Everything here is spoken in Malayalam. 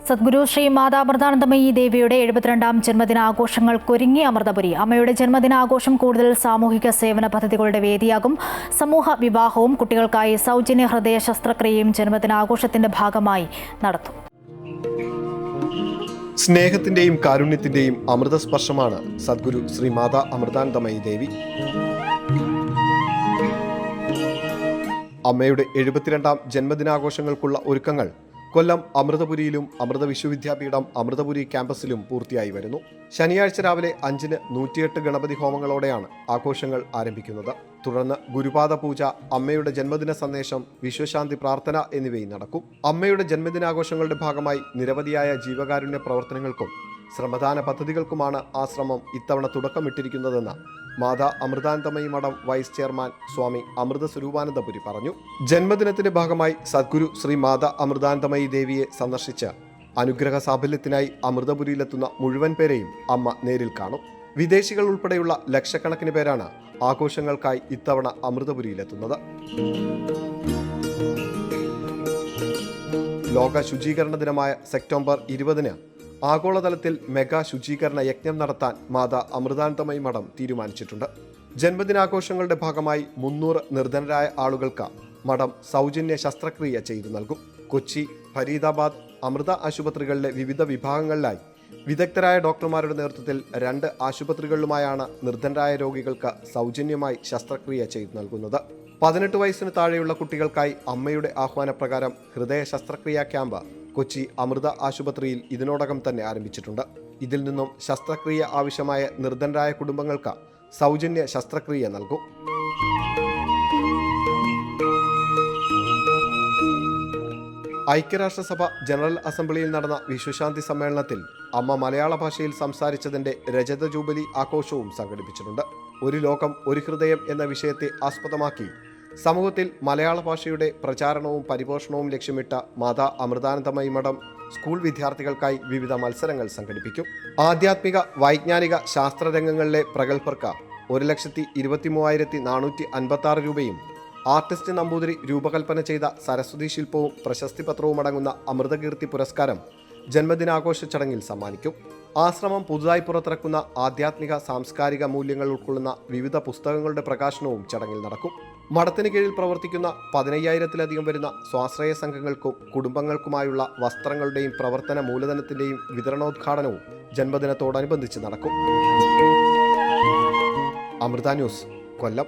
സദ്ഗുരു ശ്രീ മാതാ അമൃതാനന്ദമയി ദേവിയുടെ 72ാം ജന്മദിനാഘോഷങ്ങൾക്കൊരുങ്ങി അമൃതപുരി. അമ്മയുടെ ജന്മദിനാഘോഷം കൂടുതൽ സാമൂഹിക സേവന പദ്ധതികളുടെ വേദിയാകും. സമൂഹ വിവാഹവും കുട്ടികൾക്കായി സൗജന്യ ഹൃദയ ശസ്ത്രക്രിയയും ജന്മദിനാഘോഷത്തിന്റെ ഭാഗമായി നടത്തും. സ്നേഹത്തിന്റെയും കാരുണ്യത്തിന്റെയും അമൃതസ്പർശമാണ് സദ്ഗുരു ശ്രീ മാതാ അമൃതാനന്ദമയി ദേവി. അമ്മയുടെ 72ാം ജന്മദിനാഘോഷങ്ങൾക്കുള്ള ഒരുക്കങ്ങൾ കൊല്ലം അമൃതപുരിയിലും അമൃത വിശ്വവിദ്യാപീഠം അമൃതപുരി ക്യാമ്പസിലും പൂർത്തിയായി വരുന്നു. ശനിയാഴ്ച രാവിലെ 5-ന് 108 ഗണപതി ഹോമങ്ങളോടെയാണ് ആഘോഷങ്ങൾ ആരംഭിക്കുന്നത്. തുടർന്ന് ഗുരുപാദ പൂജ, അമ്മയുടെ ജന്മദിന സന്ദേശം, വിശ്വശാന്തി പ്രാർത്ഥന എന്നിവയും നടക്കും. അമ്മയുടെ ജന്മദിനാഘോഷങ്ങളുടെ ഭാഗമായി നിരവധിയായ ജീവകാരുണ്യ പ്രവർത്തനങ്ങൾക്കും ശ്രമദാന പദ്ധതികൾക്കുമാണ് ആശ്രമം ഇത്തവണ തുടക്കമിട്ടിരിക്കുന്നതെന്ന് മാതാ അമൃതാനന്ദമയി മഠം വൈസ് ചെയർമാൻ സ്വാമി അമൃത സ്വരൂപാനന്ദപുരി പറഞ്ഞു. ജന്മദിനത്തിന്റെ ഭാഗമായി സദ്ഗുരു ശ്രീ മാതാ അമൃതാനന്ദമയി ദേവിയെ സന്ദർശിച്ച് അനുഗ്രഹ സാഫല്യത്തിനായി അമൃതപുരിയിലെത്തുന്ന മുഴുവൻ പേരെയും അമ്മ നേരിൽ കാണും. വിദേശികൾ ഉൾപ്പെടെയുള്ള ലക്ഷക്കണക്കിന് പേരാണ് ആഘോഷങ്ങൾക്കായി ഇത്തവണ അമൃതപുരിയിലെത്തുന്നത്. ലോക ശുചീകരണ ദിനമായ സെപ്റ്റംബർ 20-ന് ആഗോളതലത്തിൽ മെഗാ ശുചീകരണ യജ്ഞം നടത്താൻ മാതാ അമൃതാനന്ദമയി മഠം തീരുമാനിച്ചിട്ടുണ്ട്. ജന്മദിനാഘോഷങ്ങളുടെ ഭാഗമായി 300 നിർധനരായ ആളുകൾക്ക് മഠം സൗജന്യ ശസ്ത്രക്രിയ ചെയ്തു നൽകും. കൊച്ചി, ഫരീദാബാദ്, അമൃത ആശുപത്രികളിലെ വിവിധ വിഭാഗങ്ങളിലായി വിദഗ്ധരായ ഡോക്ടർമാരുടെ നേതൃത്വത്തിൽ 2 ആശുപത്രികളിലുമായാണ് നിർധനരായ രോഗികൾക്ക് സൗജന്യമായി ശസ്ത്രക്രിയ ചെയ്തു നൽകുന്നത്. 18 വയസ്സിന് താഴെയുള്ള കുട്ടികൾക്കായി അമ്മയുടെ ആഹ്വാനപ്രകാരം ഹൃദയ ശസ്ത്രക്രിയാ ക്യാമ്പ് കൊച്ചി അമൃത ആശുപത്രിയിൽ ഇതിനോടകം തന്നെ ആരംഭിച്ചിട്ടുണ്ട്. ഇതിൽ നിന്നും ശസ്ത്രക്രിയ ആവശ്യമായ നിർധനരായ കുടുംബങ്ങൾക്ക് സൗജന്യ ശസ്ത്രക്രിയ നൽകും. ഐക്യരാഷ്ട്രസഭ ജനറൽ അസംബ്ലിയിൽ നടന്ന വിശ്വശാന്തി സമ്മേളനത്തിൽ അമ്മ മലയാള ഭാഷയിൽ സംസാരിച്ചതിന്റെ രജത ജൂബിലി ആഘോഷവും സംഘടിപ്പിച്ചിട്ടുണ്ട്. ഒരു ലോകം ഒരു ഹൃദയം എന്ന വിഷയത്തെ ആസ്പദമാക്കി സമൂഹത്തിൽ മലയാള ഭാഷയുടെ പ്രചാരണവും പരിപോഷണവും ലക്ഷ്യമിട്ട മാതാ അമൃതാനന്ദമയി മഠം സ്കൂൾ വിദ്യാർത്ഥികൾക്കായി വിവിധ മത്സരങ്ങൾ സംഘടിപ്പിക്കും. ആധ്യാത്മിക, വൈജ്ഞാനിക, ശാസ്ത്രരംഗങ്ങളിലെ പ്രഗത്ഭർക്ക് 1,23,456 രൂപയും ആർട്ടിസ്റ്റ് നമ്പൂതിരി രൂപകൽപ്പന ചെയ്ത സരസ്വതി ശില്പവും പ്രശസ്തി പത്രവും അടങ്ങുന്ന അമൃതകീർത്തി പുരസ്കാരം ജന്മദിനാഘോഷ ചടങ്ങിൽ സമ്മാനിക്കും. ആശ്രമം പുതുതായി പുറത്തിറക്കുന്ന ആധ്യാത്മിക, സാംസ്കാരിക മൂല്യങ്ങൾ ഉൾക്കൊള്ളുന്ന വിവിധ പുസ്തകങ്ങളുടെ പ്രകാശനവും ചടങ്ങിൽ നടക്കും. മഠത്തിന് കീഴിൽ പ്രവർത്തിക്കുന്ന 15,000-ലധികം വരുന്ന സ്വാശ്രയ സംഘങ്ങൾക്കും കുടുംബങ്ങൾക്കുമായുള്ള വസ്ത്രങ്ങളുടെയും പ്രവർത്തന മൂലധനത്തിന്റെയും വിതരണോദ്ഘാടനവും ജന്മദിനത്തോടനുബന്ധിച്ച് നടക്കും. അമൃത ന്യൂസ്, കൊല്ലം.